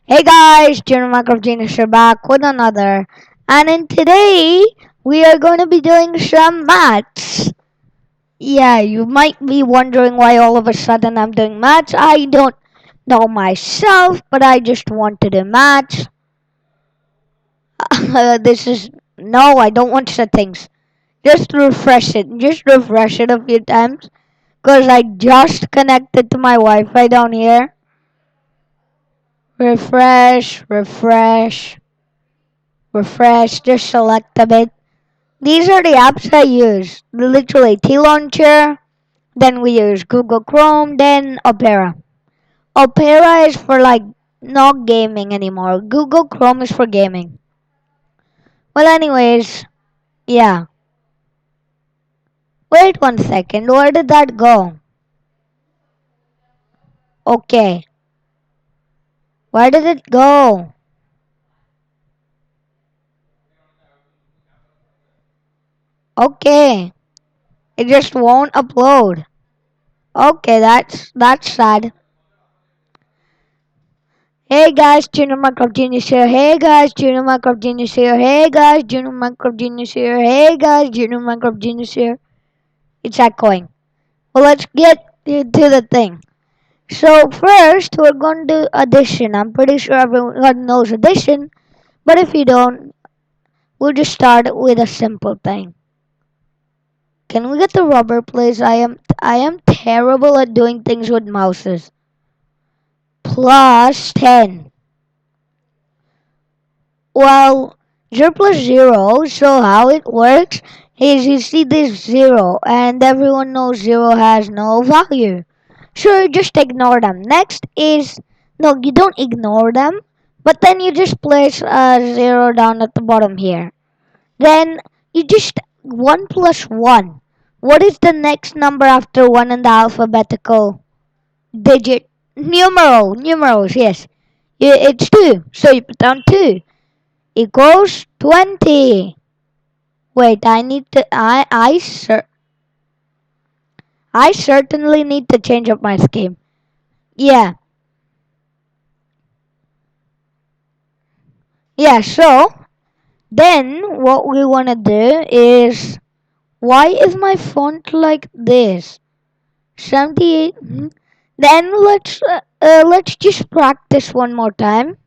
Hey guys, Junior Minecraft Genius here back with another. And in today, we are going to be doing some maths. Yeah, you might be wondering why all of a sudden I'm doing maths. I don't know myself, but I just want to do maths. No, I don't want settings. Just refresh it. Just refresh it a few times. Because I just connected to my Wi-Fi down here. Refresh, just select a bit. These are the apps I use. Literally T Launcher, then we use Google Chrome, then Opera. Opera is for like not gaming anymore. Google Chrome is for gaming. Well, anyways, yeah. Wait 1 second. Where did that go? Okay. Where did it go? Okay. It just won't upload. Okay, that's sad. Hey guys, Junior Minecraft Genius here. Hey guys, Junior Minecraft Genius here. Hey guys, Junior Minecraft Genius here. Hey guys, Junior Minecraft Genius here. It's echoing. Well, let's get to the thing. So first, we're going to do addition. I'm pretty sure everyone knows addition, but if you don't, we'll just start with a simple thing. Can we get the rubber, please? I am terrible at doing things with mouses. Plus 10. Well, 0 plus 0, so how it works is you see this 0 and everyone knows 0 has no value. So you just ignore them. Next is, no, you don't ignore them, but then you just place a 0 down at the bottom here. Then you just 1 plus 1. What is the next number after 1 in the alphabetical digit? Numerals, yes. It's 2, so you put down 2 equals 20. Wait, I certainly need to change up my scheme. Yeah. Yeah, so then what we want to do is, why is my font like this? 78. Then let's just practice one more time.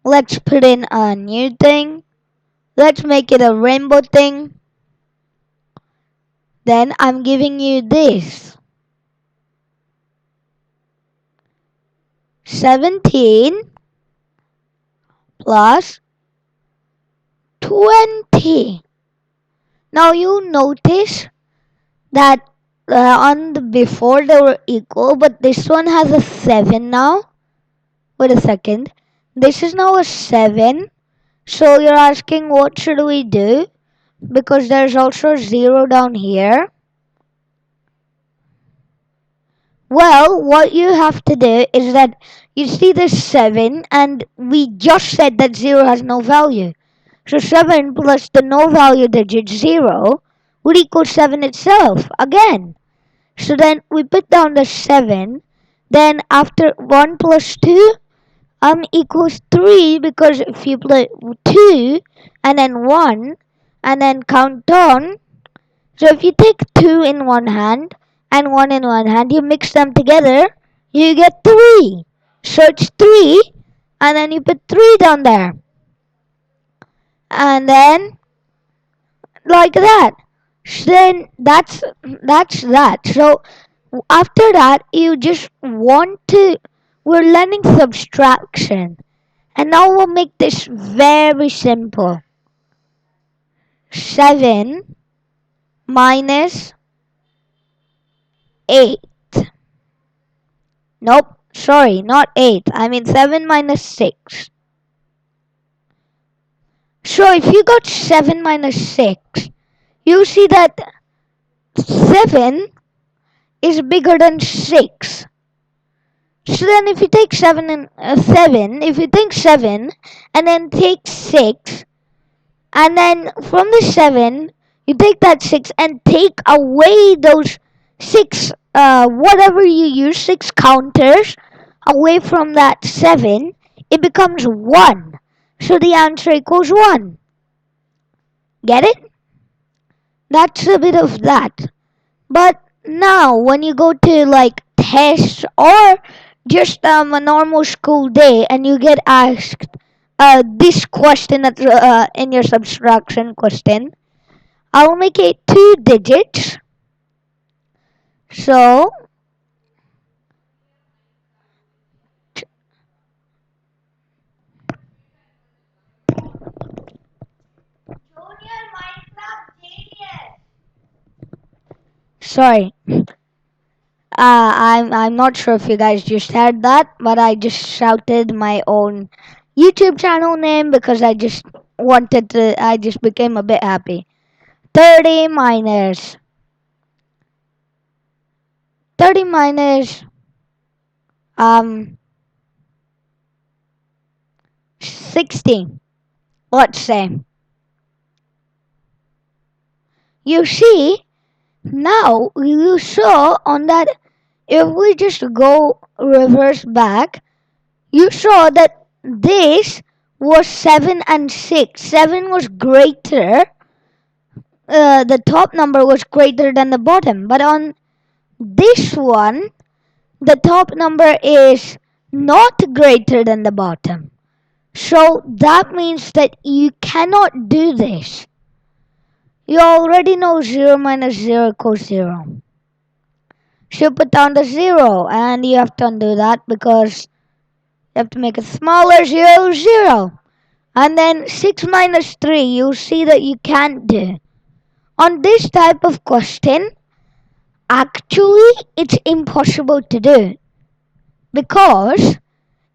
Let's put in a new thing. Let's make it a rainbow thing. Then I'm giving you this. 17 plus 20. Now you notice that on the before they were equal, but this one has a 7 now. Wait a second. This is now a 7. So you're asking what should we do? Because there's also 0 down here. Well, what you have to do is that you see this 7 and we just said that 0 has no value. So 7 plus the no value digit 0 would equal 7 itself again. So then we put down the 7. Then after 1 plus 2 equals 3, because if you put 2 and then 1 and then count on. So if you take 2 in one hand and 1 in one hand, you mix them together, you get 3. So it's 3 and then you put 3 down there. And then like that. So then that's that. So after that, you just want to, we're learning subtraction. And now we'll make this very simple. 7 minus 8. Nope, sorry, not 8. I mean 7 minus 6. So if you got 7 minus 6, you see that 7 is bigger than 6. So then if you take 7 and 7, if you take 7 and then take 6, and then from the 7, you take that 6 and take away those 6, whatever you use, 6 counters away from that 7, it becomes 1. So the answer equals 1. Get it? That's a bit of that. But now, when you go to like tests or just a normal school day and you get asked this question in your subtraction question, I'll make it 2 digits. So, sorry. I'm not sure if you guys just heard that, but I just shouted my own YouTube channel name because I just became a bit happy. 30 minus 30 minus um 60. Let's say. You see, now you saw on that, if we just go reverse back, you saw that this was 7 and 6. 7 was greater, the top number was greater than the bottom. But on this one, the top number is not greater than the bottom. So that means that you cannot do this. You already know 0 minus 0 equals 0. So put down the 0 and you have to undo that because you have to make it smaller. 0, 0. And then 6 minus 3, you see that you can't do. On this type of question, actually it's impossible to do. Because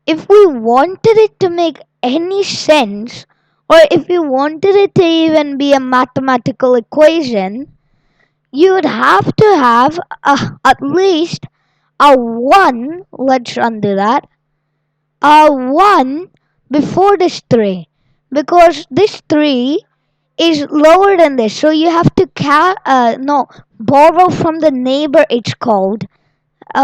if we wanted it to make any sense, or if you wanted it to even be a mathematical equation, you would have to have at least a 1, let's undo that, a 1 before this 3. Because this 3 is lower than this. So you have to borrow from the neighbor, it's called.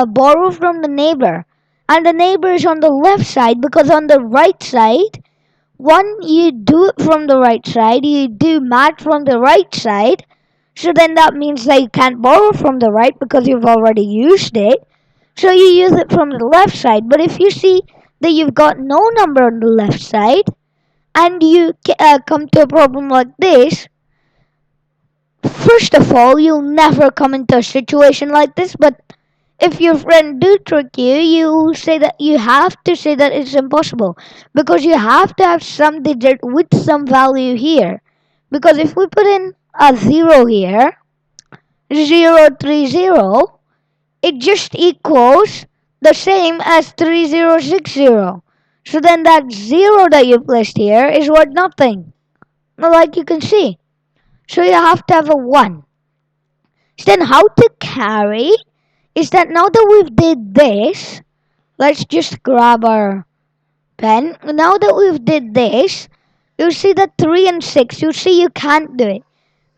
Borrow from the neighbor. And the neighbor is on the left side because on the right side, one, you do it from the right side, you do math from the right side. So then that means that you can't borrow from the right because you've already used it. So you use it from the left side. But if you see that you've got no number on the left side and you come to a problem like this, first of all, you'll never come into a situation like this. But if your friend do trick you, you say that you have to say that it's impossible because you have to have some digit with some value here. Because if we put in a 0 here, 030, it just equals the same as 3060. So then that 0 that you placed here is worth nothing, like you can see. So you have to have a 1. So then how to carry is that now that we've did this, let's just grab our pen. Now that we've did this, you see that 3 and 6, you see you can't do it.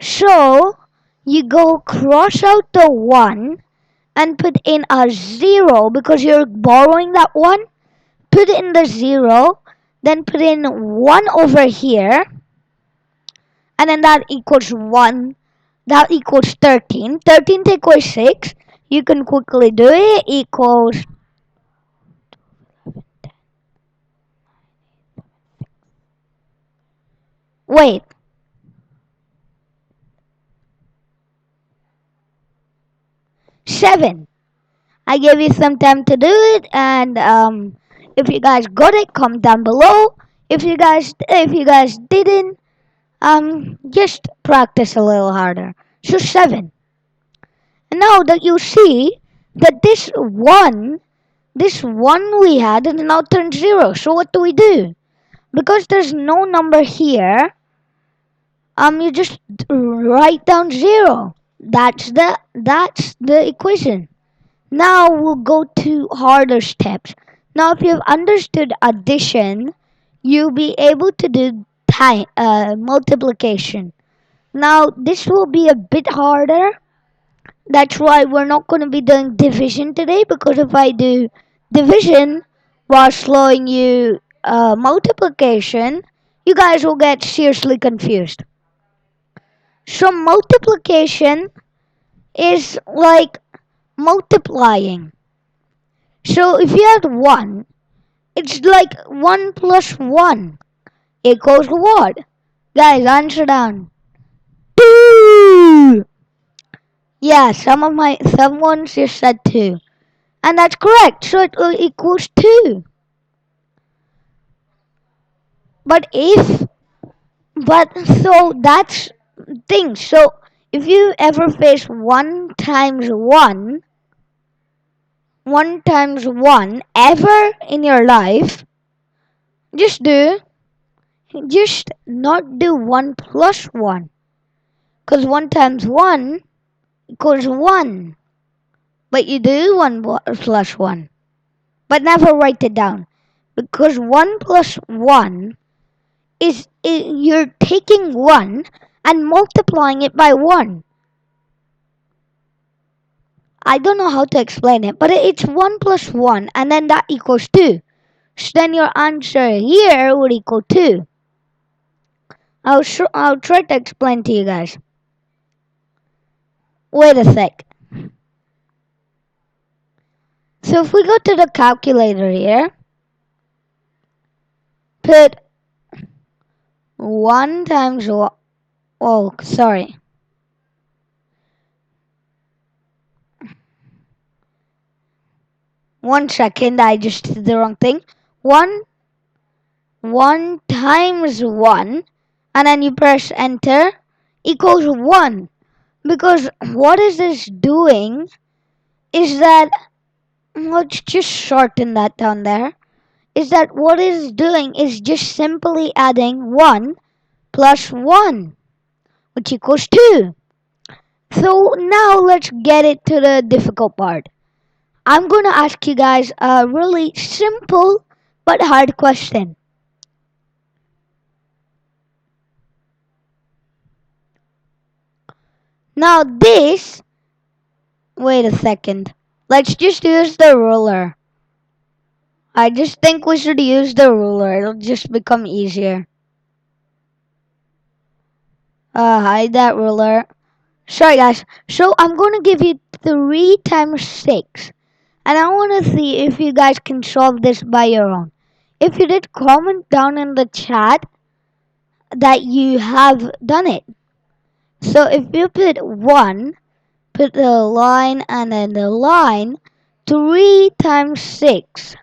So you go cross out the 1 and put in a 0 because you're borrowing that 1. Put in the 0, then put in 1 over here, and then that equals 1. That equals 13. 13 take away 6. You can quickly do it. Equals. Wait. Seven. I gave you some time to do it, and if you guys got it, comment down below. If you guys didn't, just practice a little harder. So 7. And now that you see that this one we had, and now turned 0. So what do we do? Because there's no number here, you just write down 0. That's the equation. Now we'll go to harder steps. Now if you've understood addition, you'll be able to do multiplication. Now this will be a bit harder. That's why we're not going to be doing division today, because if I do division while showing you multiplication, you guys will get seriously confused. So multiplication is like multiplying. So if you had 1, it's like 1 plus 1 equals what? Guys, answer down. 2! Yeah, someone just said 2. And that's correct. So it equals 2. But so that's thing. So if you ever face 1 times 1, 1 times 1 ever in your life, just not do 1 plus 1. Because 1 times 1 equals 1. But you do 1 plus 1. But never write it down. Because 1 plus 1 is you're taking 1 and multiplying it by 1. I don't know how to explain it, but it's 1 plus 1 and then that equals 2. So then your answer here would equal 2. I'll try to explain to you guys. Wait a sec. So if we go to the calculator here, put 1 times 1. Oh, sorry. One second, I just did the wrong thing. 1 times 1, and then you press enter, equals 1. Because what is this doing is that, let's just shorten that down there, is that what it's doing is just simply adding 1 plus 1, which equals 2. So now let's get it to the difficult part. I'm going to ask you guys a really simple but hard question. Now this, wait a second. Let's just use the ruler. I just think we should use the ruler. It'll just become easier. Hide that ruler. Sorry guys. So I'm going to give you 3 times 6. And I want to see if you guys can solve this by your own. If you did, comment down in the chat that you have done it. So if you put 1, put the line and then the line, 3 times 6.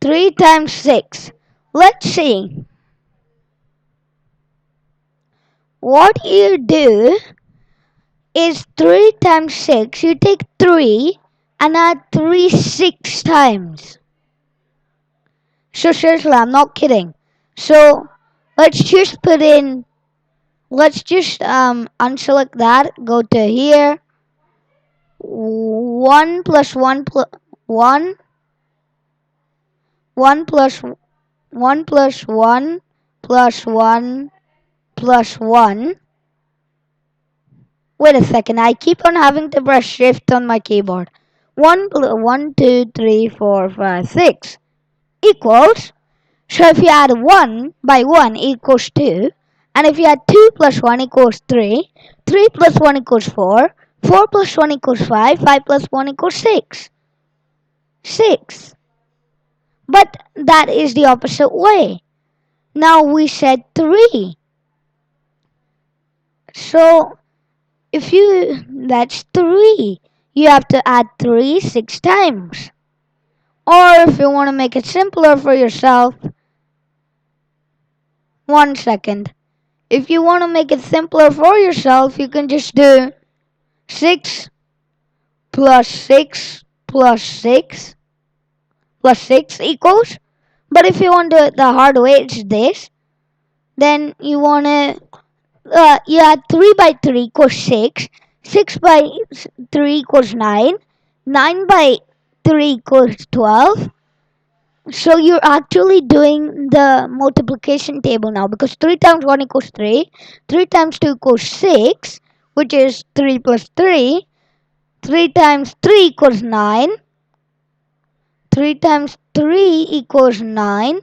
3 times 6. Let's see. What you do is 3 times 6. You take 3 and add 3 6 times. So seriously, I'm not kidding. So let's just unselect that, go to here. 1 plus 1 plus 1. 1 plus 1 plus 1 plus 1 plus 1. Wait a second, I keep on having to press shift on my keyboard. 1, 2, 3, 4, 5, 6 equals. So if you add 1 by 1 equals 2. And if you add 2 plus 1 equals 3. 3 plus 1 equals 4. 4 plus 1 equals 5. 5 plus 1 equals 6. 6. But that is the opposite way. Now we said 3. So that's 3. You have to add 3 6 times. Or if you want to make it simpler for yourself, 1 second. If you want to make it simpler for yourself, you can just do 6 plus 6 plus 6 plus 6 equals. But if you want to do it the hard way, it's this. Then you want to, you add 3 by 3 equals 6. 6 by 3 equals 9. 9 by 3 equals 12. So you're actually doing the multiplication table now, because 3 times 1 equals 3. 3 times 2 equals 6, which is 3 plus 3. 3 times 3 equals 9. 3 times 3 equals 9.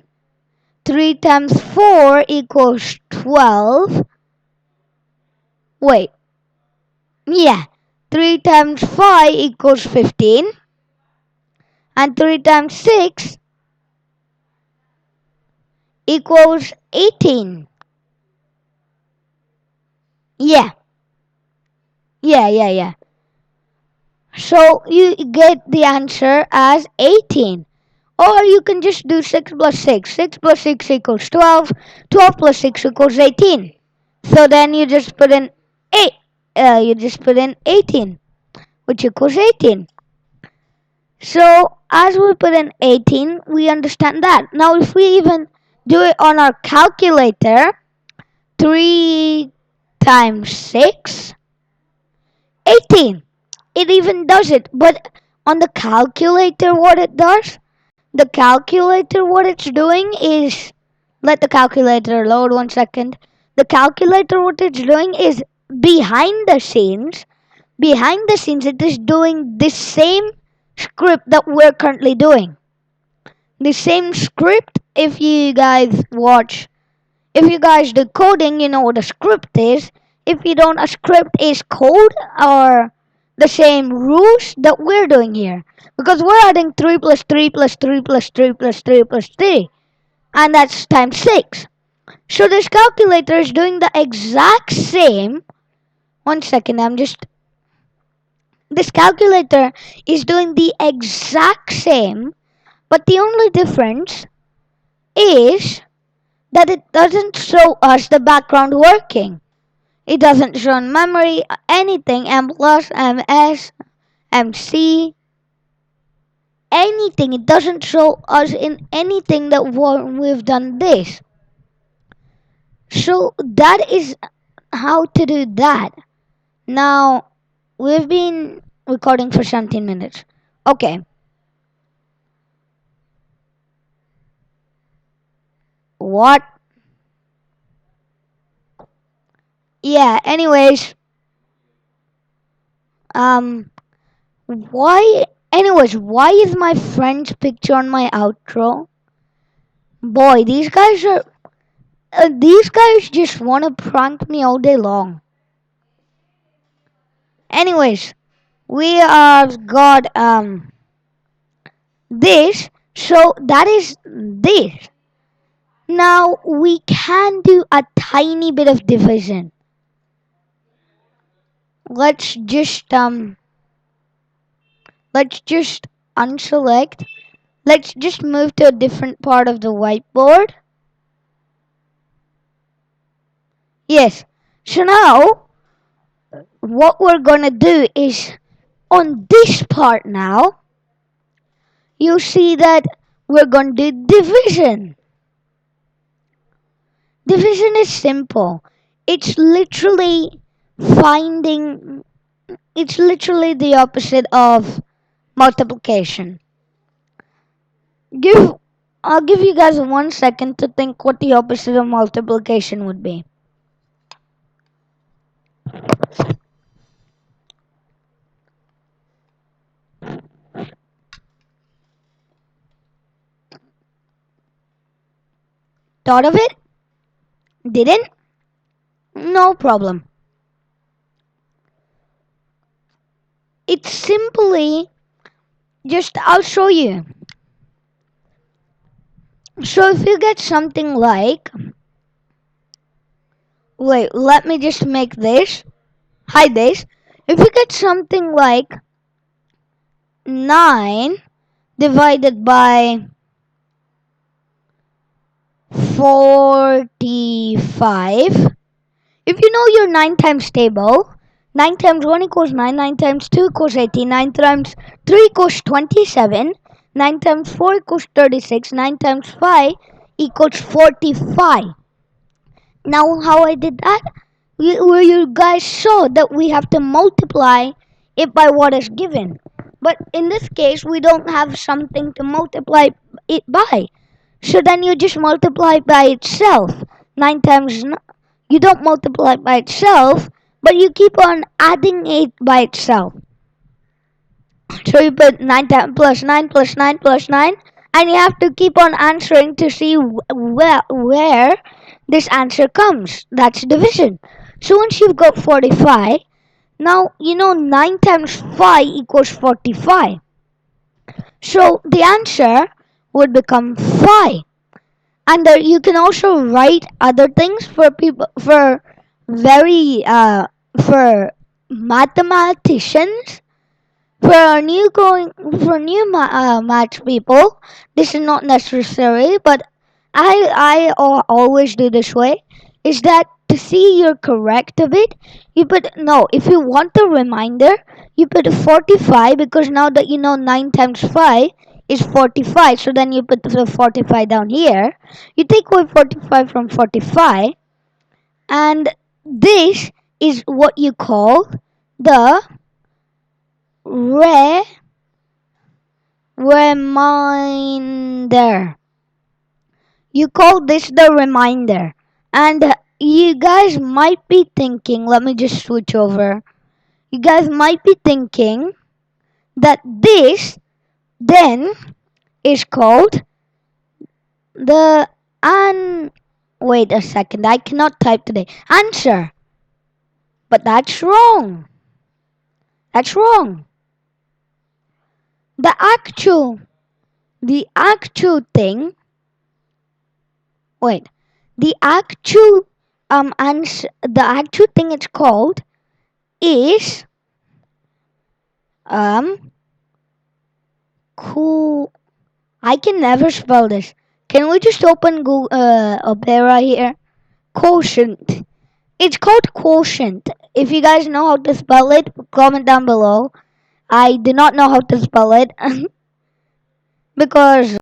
3 times 4 equals 12. Wait. Yeah. 3 times 5 equals 15. And 3 times 6 equals 18. Yeah. Yeah. So you get the answer as 18. Or you can just do 6 plus 6. 6 plus 6 equals 12. 12 plus 6 equals 18. So then you just put in 8. You just put in 18, which equals 18. So as we put in 18, we understand that. Now if we even do it on our calculator, 3 times 6, 18. It even does it. But on the calculator, what it does, the calculator, what it's doing is, let the calculator load 1 second. The calculator, what it's doing is behind the scenes, it is doing the same script that we're currently doing. The same script, if you guys do coding, you know what a script is. If you don't, a script is code or the same rules that we're doing here. Because we're adding 3 plus 3 plus 3 plus 3 plus 3 plus 3. And that's times 6. So this calculator is doing the exact same. 1 second, this calculator is doing the exact same, but the only difference is that it doesn't show us the background working. It doesn't show in memory anything, M plus, MS, MC, anything. It doesn't show us in anything that we've done this. So that is how to do that. Now, we've been recording for 17 minutes. Okay. What? Yeah, anyways. Why is my friend's picture on my outro? Boy, these guys just want to prank me all day long. Anyways, we have got this, so that is this. Now we can do a tiny bit of division. Let's just unselect. Let's just move to a different part of the whiteboard. Yes. So now what we're gonna do is on this part now, you see that we're gonna do division. Division is simple. It's literally the opposite of multiplication. I'll give you guys 1 second to think what the opposite of multiplication would be. Thought of it? Didn't? No problem. It's simply I'll show you. So if you get something like, wait, let me just make this, hide this. If you get something like 9 divided by 45, if you know your 9 times table, 9 times 1 equals 9, 9 times 2 equals 18, 9 times 3 equals 27, 9 times 4 equals 36, 9 times 5 equals 45. Now how I did that? Where you guys saw that we have to multiply it by what is given. But in this case, we don't have something to multiply it by. So then you just multiply by itself. 9 times, you don't multiply by itself, but you keep on adding it by itself. So you put 9 plus 9 plus 9 plus 9, and you have to keep on answering to see where this answer comes. That's division. So once you've got 45, now you know 9 times 5 equals 45. So the answer would become 5. And you can also write other things for people, for very for mathematicians, for new math people. This is not necessary, but I always do this way. Is that to see you're correct a bit? You put no. If you want the reminder, you put 45, because now that you know 9 times 5 is 45. So then you put the 45 down here. You take away 45 from 45, and this is what you call the reminder. You call this the reminder. And you guys might be thinking, let me just switch over. You guys might be thinking that this then is called the wait a second, I cannot type today. Answer. But that's wrong. That's wrong. The actual thing, wait, the actual answer, the actual thing it's called is cool. I can never spell this. Can we just open Google, Opera here? Quotient. It's called quotient. If you guys know how to spell it, comment down below. I do not know how to spell it because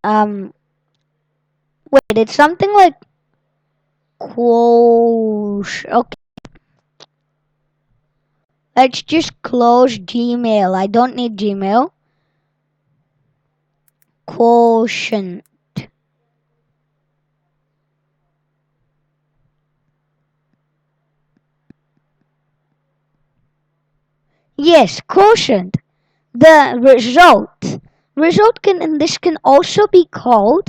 wait, it's something like quotient. Okay, let's just close Gmail. I don't need Gmail. Quotient. Yes, quotient. The result can, and this can also be called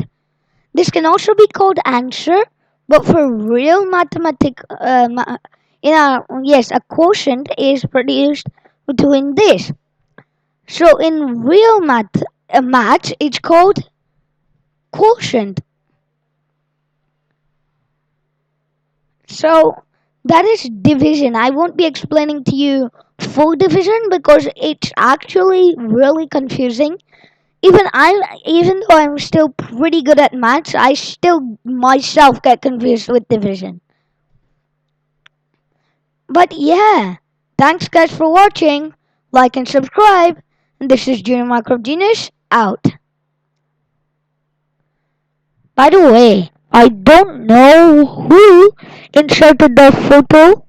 answer, but for real mathematic yes, a quotient is produced between this. So in real math it's called quotient. So that is division. I won't be explaining to you full division because it's actually really confusing. Even though I'm still pretty good at maths, I still myself get confused with division. But yeah, thanks guys for watching. Like and subscribe. And this is Junior Minecraft Genius out. By the way, I don't know who inserted the photo.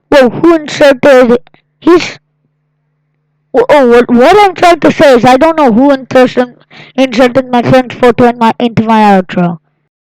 Well, who inserted his. What I'm trying to say is I don't know who inserted my friend's photo into my outro.